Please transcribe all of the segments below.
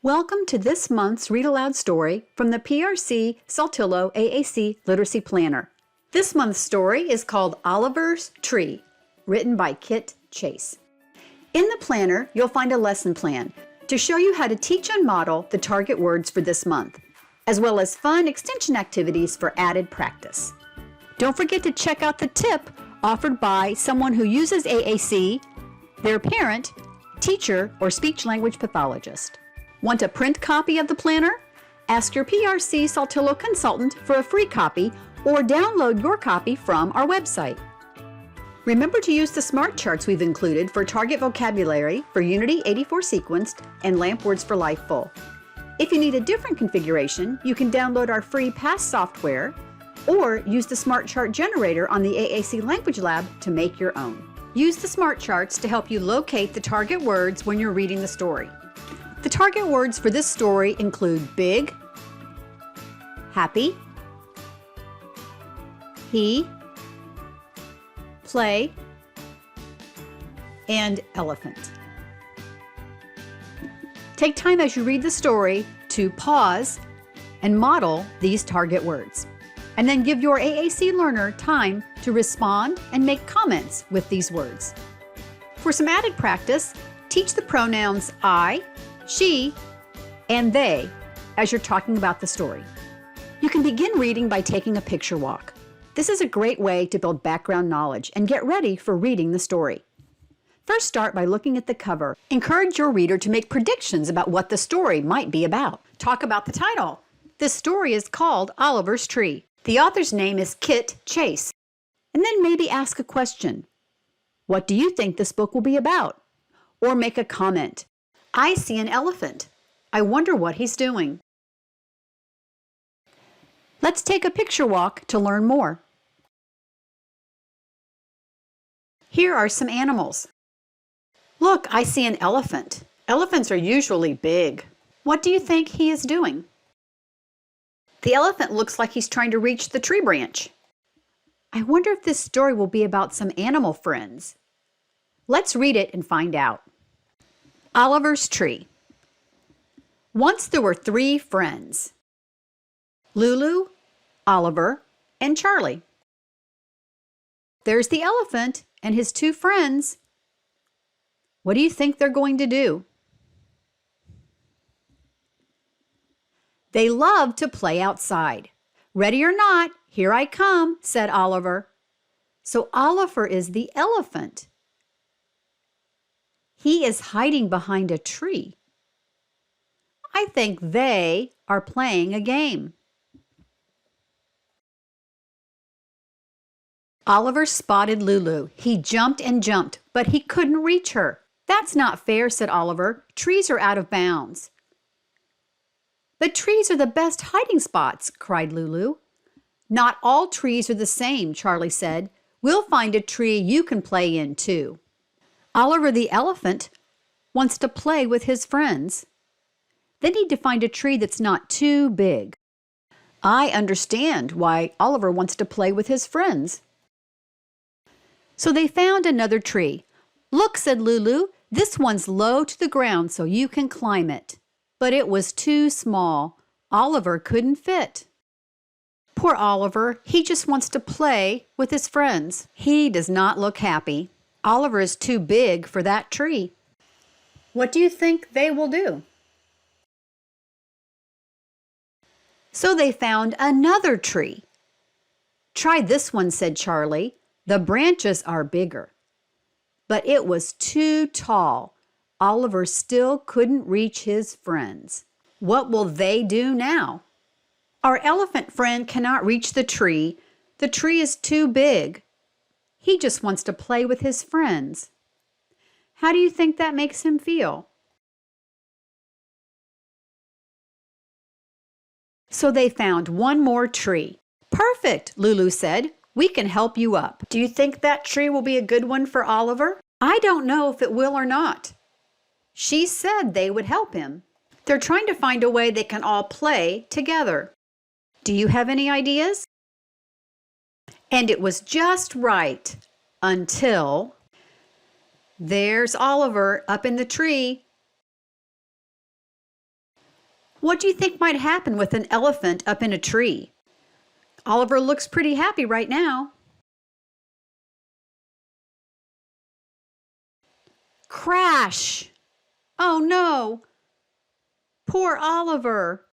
Welcome to this month's Read Aloud story from the PRC-Saltillo AAC Literacy Planner. This month's story is called Oliver's Tree, written by Kit Chase. In the planner, you'll find a lesson plan to show you how to teach and model the target words for this month, as well as fun extension activities for added practice. Don't forget to check out the tip offered by someone who uses AAC, their parent, teacher, or speech-language pathologist. Want a print copy of the planner? Ask your PRC-Saltillo consultant for a free copy or download your copy from our website. Remember to use the smart charts we've included for target vocabulary for Unity 84 Sequenced and LAMP Words for Life Full. If you need a different configuration, you can download our free PASS software or use the smart chart generator on the AAC Language Lab to make your own. Use the smart charts to help you locate the target words when you're reading the story. The target words for this story include big, happy, he, play, and elephant. Take time as you read the story to pause and model these target words, and then give your AAC learner time to respond and make comments with these words. For some added practice, teach the pronouns I, she, and they as you're talking about the story. You can begin reading by taking a picture walk. This is a great way to build background knowledge and get ready for reading the story. First, start by looking at the cover. Encourage your reader to make predictions about what the story might be about. Talk about the title. This story is called Oliver's Tree. The author's name is Kit Chase. And then maybe ask a question. What do you think this book will be about? Or make a comment. I see an elephant. I wonder what he's doing. Let's take a picture walk to learn more. Here are some animals. Look, I see an elephant. Elephants are usually big. What do you think he is doing? The elephant looks like he's trying to reach the tree branch. I wonder if this story will be about some animal friends. Let's read it and find out. Oliver's Tree. Once there were 3 friends, Lulu, Oliver, and Charlie. There's the elephant and his 2 friends. What do you think they're going to do? They love to play outside. Ready or not, here I come, said Oliver. So Oliver is the elephant. He is hiding behind a tree. I think they are playing a game. Oliver spotted Lulu. He jumped and jumped, but he couldn't reach her. That's not fair, said Oliver. Trees are out of bounds. But trees are the best hiding spots, cried Lulu. Not all trees are the same, Charlie said. We'll find a tree you can play in too. Oliver the elephant wants to play with his friends. They need to find a tree that's not too big. I understand why Oliver wants to play with his friends. So they found another tree. Look, said Lulu, this one's low to the ground so you can climb it. But it was too small. Oliver couldn't fit. Poor Oliver, he just wants to play with his friends. He does not look happy. Oliver is too big for that tree. What do you think they will do? So they found another tree. Try this one, said Charlie. The branches are bigger. But it was too tall. Oliver still couldn't reach his friends. What will they do now? Our elephant friend cannot reach the tree. The tree is too big. He just wants to play with his friends. How do you think that makes him feel? So they found one more tree. Perfect, Lulu said. We can help you up. Do you think that tree will be a good one for Oliver? I don't know if it will or not. She said they would help him. They're trying to find a way they can all play together. Do you have any ideas? And it was just right until there's Oliver up in the tree. What do you think might happen with an elephant up in a tree? Oliver looks pretty happy right now. Crash! Oh no! Poor Oliver.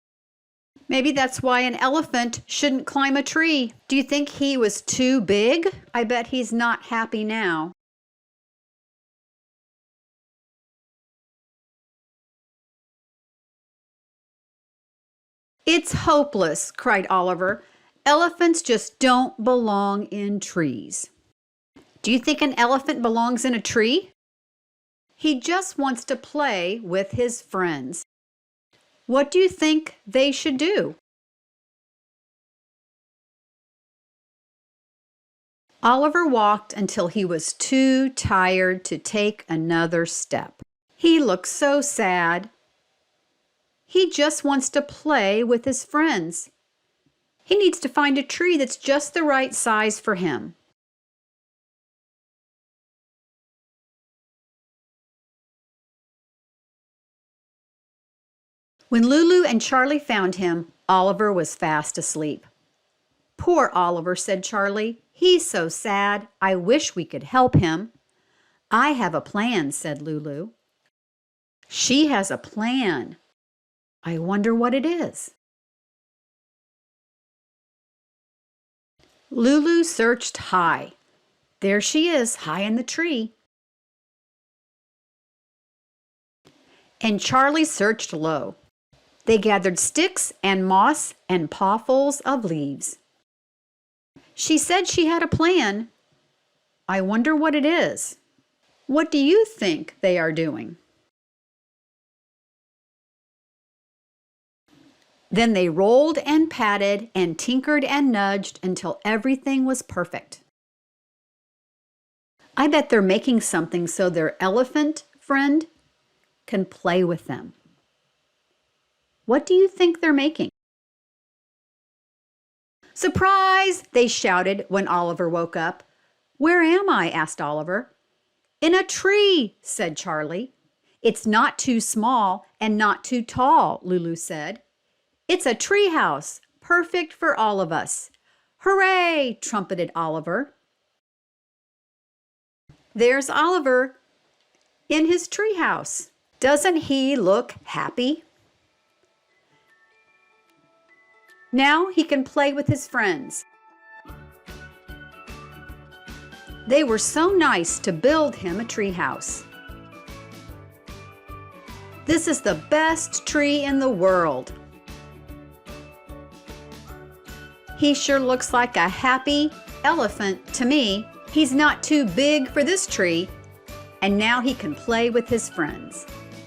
Maybe that's why an elephant shouldn't climb a tree. Do you think he was too big? I bet he's not happy now. It's hopeless, cried Oliver. Elephants just don't belong in trees. Do you think an elephant belongs in a tree? He just wants to play with his friends. What do you think they should do? Oliver walked until he was too tired to take another step. He looked so sad. He just wants to play with his friends. He needs to find a tree that's just the right size for him. When Lulu and Charlie found him, Oliver was fast asleep. Poor Oliver, said Charlie. He's so sad. I wish we could help him. I have a plan, said Lulu. She has a plan. I wonder what it is. Lulu searched high. There she is, high in the tree. And Charlie searched low. They gathered sticks and moss and pawfuls of leaves. She said she had a plan. I wonder what it is. What do you think they are doing? Then they rolled and patted and tinkered and nudged until everything was perfect. I bet they're making something so their elephant friend can play with them. What do you think they're making? Surprise! They shouted when Oliver woke up. Where am I? Asked Oliver. In a tree, said Charlie. It's not too small and not too tall, Lulu said. It's a tree house, perfect for all of us. Hooray! Trumpeted Oliver. There's Oliver in his tree house. Doesn't he look happy? Now he can play with his friends. They were so nice to build him a tree house. This is the best tree in the world. He sure looks like a happy elephant to me. He's not too big for this tree, and now he can play with his friends.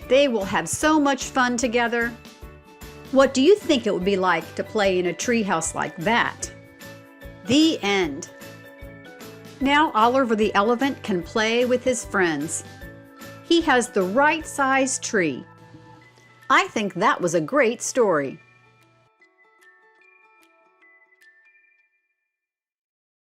They will have so much fun together. What do you think it would be like to play in a treehouse like that? The end. Now Oliver the elephant can play with his friends. He has the right size tree. I think that was a great story.